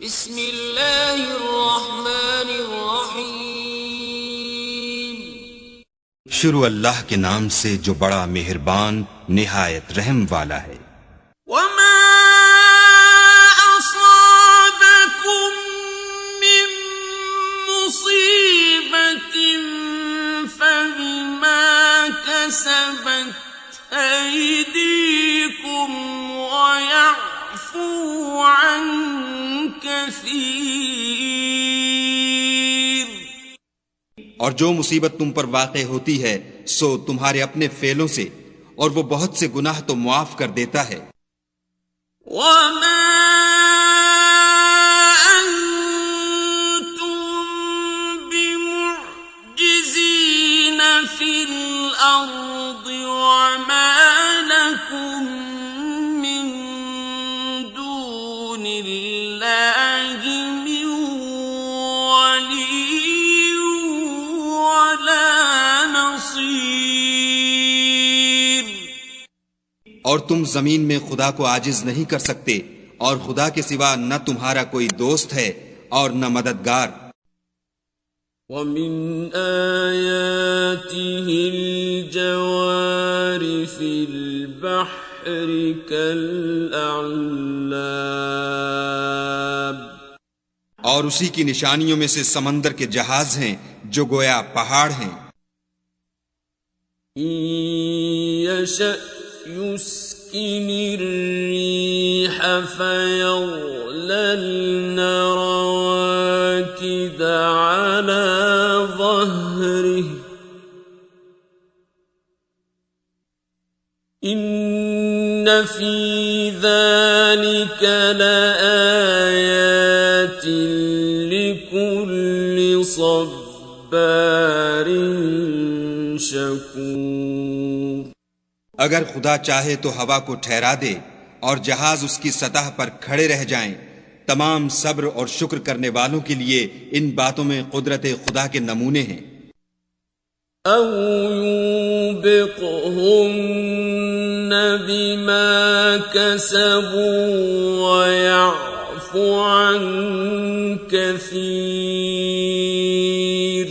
بسم اللہ الرحمن الرحیم۔ شروع اللہ کے نام سے جو بڑا مہربان نہایت رحم والا ہے۔ وما اصابکم من مصیبت فبما کسبت ایدیکم ویعفو عن کثیر۔ اور جو مصیبت تم پر واقع ہوتی ہے سو تمہارے اپنے فعلوں سے، اور وہ بہت سے گناہ تو معاف کر دیتا ہے۔ وما انتم بمعجزین فی الارض وما لکم من دون اللہ من ولی ولا نصیر۔ اور تم زمین میں خدا کو عاجز نہیں کر سکتے، اور خدا کے سوا نہ تمہارا کوئی دوست ہے اور نہ مددگار۔ وَمِنْ آيَاتِهِ الْجَوَارِ فِي الْبَحْرِ كَالْأَعْلَامِ۔ اور اسی کی نشانیوں میں سے سمندر کے جہاز ہیں جو گویا پہاڑ ہیں۔ إِن يَشَأْ يُسْكِنِ الرِّيحَ فَيَظْلَلْنَ رَوَاكِدَ عَلَى ظَهْرِهِ إِنَّ فِي ذَلِكَ لَآيَاتٍ لِكُلِّ صَبَّارٍ شَكُورٍ۔ اگر خدا چاہے تو ہوا کو ٹھہرا دے اور جہاز اس کی سطح پر کھڑے رہ جائیں۔ تمام صبر اور شکر کرنے والوں کے لیے ان باتوں میں قدرت خدا کے نمونے ہیں۔ أَوْ يُوبِقْهُنَّ بِمَا كَسَبُوا وَيَعْفُ عَن كَثِيرٍ۔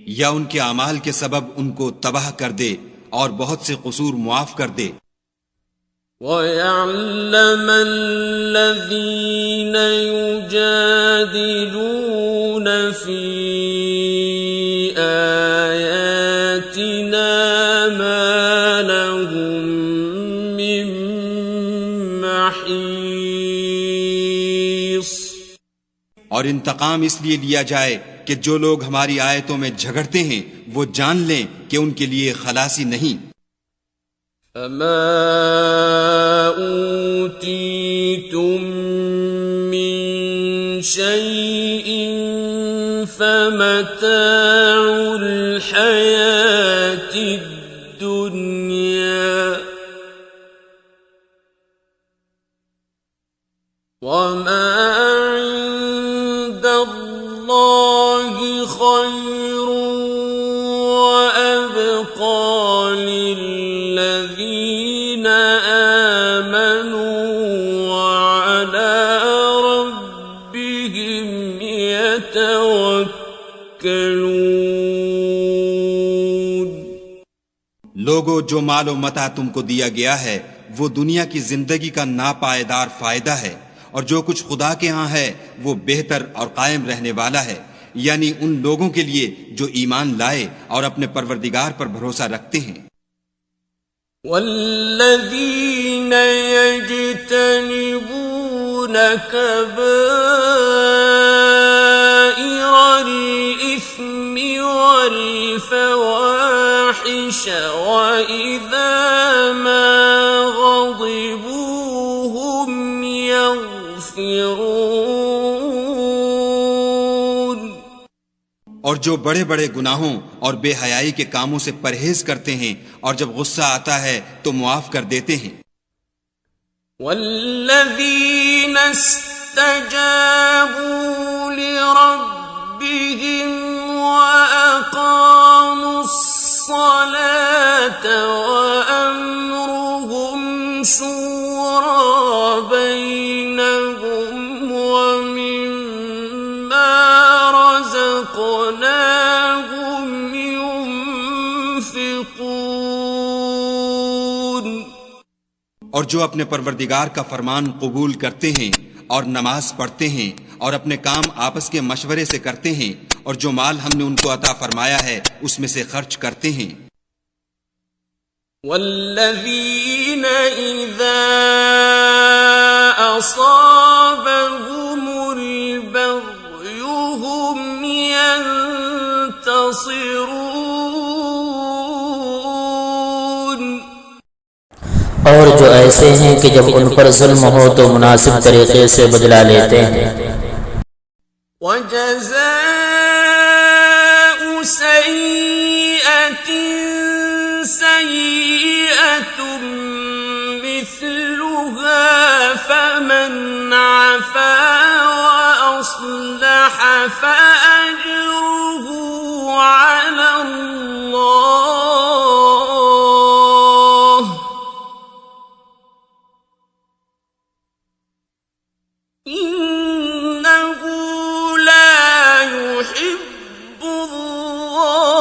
یا ان کے اعمال کے سبب ان کو تباہ کر دے اور بہت سے قصور معاف کر دے۔ وَيَعْلَمَ الَّذِينَ يُجَادِلُونَ فِي آيَاتِنَا مَا لَهُم مِّن مَّحِيصٍ۔ اور انتقام اس لیے لیا جائے کہ جو لوگ ہماری آیتوں میں جھگڑتے ہیں وہ جان لیں کہ ان کے لیے خلاصی نہیں۔ فَمَا أُوتِيتُم مِّن شَيْءٍ فَمَتَاعُ الْحَيَاةِ الدُّنْيَا وَمَا عِندَ اللَّهِ خَيْرٌ وَأَبْقَىٰ لِلَّذِينَ آمَنُوا وَعَلَىٰ رَبِّهِمْ يَتَوَكَّلُونَ۔ لوگو، جو مال و متاع تم کو دیا گیا ہے وہ دنیا کی زندگی کا ناپائیدار فائدہ ہے، اور جو کچھ خدا کے ہاں ہے وہ بہتر اور قائم رہنے والا ہے، یعنی ان لوگوں کے لیے جو ایمان لائے اور اپنے پروردگار پر بھروسہ رکھتے ہیں۔ والذین یجتنبون کبائر الإثم والفواحش وإذا ما غضبوا هم يغفرون۔ اور جو بڑے بڑے گناہوں اور بے حیائی کے کاموں سے پرہیز کرتے ہیں اور جب غصہ آتا ہے تو معاف کر دیتے ہیں۔ والذین استجابوا لربهم وأقاموا الصلاة وأمرهم شورى بينهم رَزَقْنَاهُمْ يُنْفِقُونَ اور جو اپنے پروردگار کا فرمان قبول کرتے ہیں اور نماز پڑھتے ہیں اور اپنے کام آپس کے مشورے سے کرتے ہیں اور جو مال ہم نے ان کو عطا فرمایا ہے اس میں سے خرچ کرتے ہیں. وَالَّذِينَ إِذَا أَصَابَهُمُ الْبَغْيُ هُمْ يَنتَصِرُونَ اور جو ایسے ہیں کہ جب ان پر ظلم ہو تو مناسب طریقے سے بدلہ لیتے ہیں. وَجَزَاءُ سَيِّئَةٍ سَيِّئَةٌ مِثْلُهَا فَمَنْ عَفَا وَأَصْلَحَ فَأَجْرُهُ عَلَى اللَّهِ إِنَّهُ لَا يُحِبُّ الظَّالِمِينَ.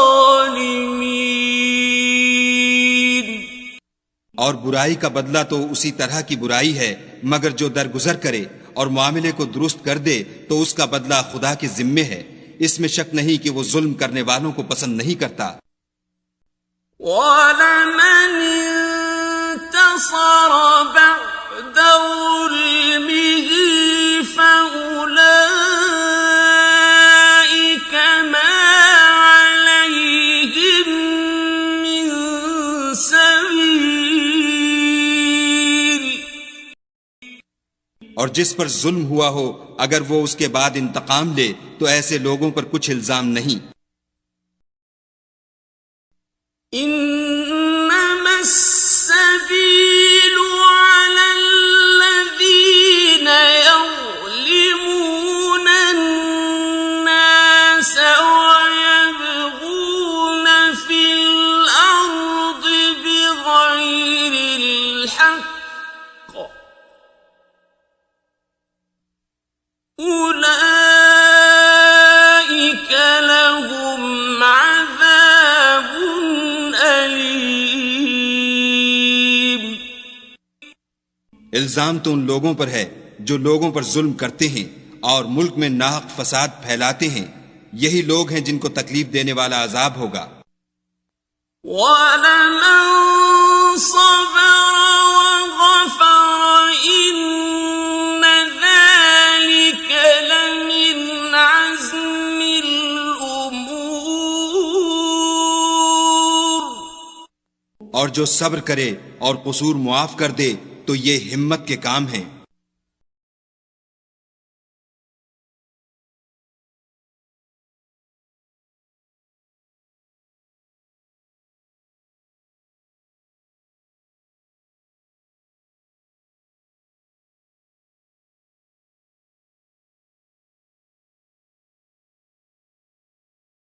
اور برائی کا بدلہ تو اسی طرح کی برائی ہے، مگر جو درگزر کرے اور معاملے کو درست کر دے تو اس کا بدلہ خدا کے ذمے ہے. اس میں شک نہیں کہ وہ ظلم کرنے والوں کو پسند نہیں کرتا. وَلَمَنِ انتَصَرَ بَعْدَ ظُلْمِهِ فَأُولَئِكَ مَا عَلَيْهِمْ مِنْ سَبِيلٍ. اور جس پر ظلم ہوا ہو اگر وہ اس کے بعد انتقام لے تو ایسے لوگوں پر کچھ الزام نہیں. إِنَّمَا السَّبِيلُ عَلَى الَّذِينَ يَظْلِمُونَ النَّاسَ وَيَبْغُونَ فِي الْأَرْضِ بِغَيْرِ الْحَقِّ أُولَئِكَ لَهُمْ عَذَابٌ أَلِيمٌ. الزام تو ان لوگوں پر ہے جو لوگوں پر ظلم کرتے ہیں اور ملک میں ناحق فساد پھیلاتے ہیں. یہی لوگ ہیں جن کو تکلیف دینے والا عذاب ہوگا. وَلَمَنْ صَبَرَ وَغَفَرَ إِنَّ ذَلِكَ لَمِنْ عَزْمِ الْأُمُورِ. اور جو صبر کرے اور قصور معاف کر دے تو یہ ہمت کے کام ہیں.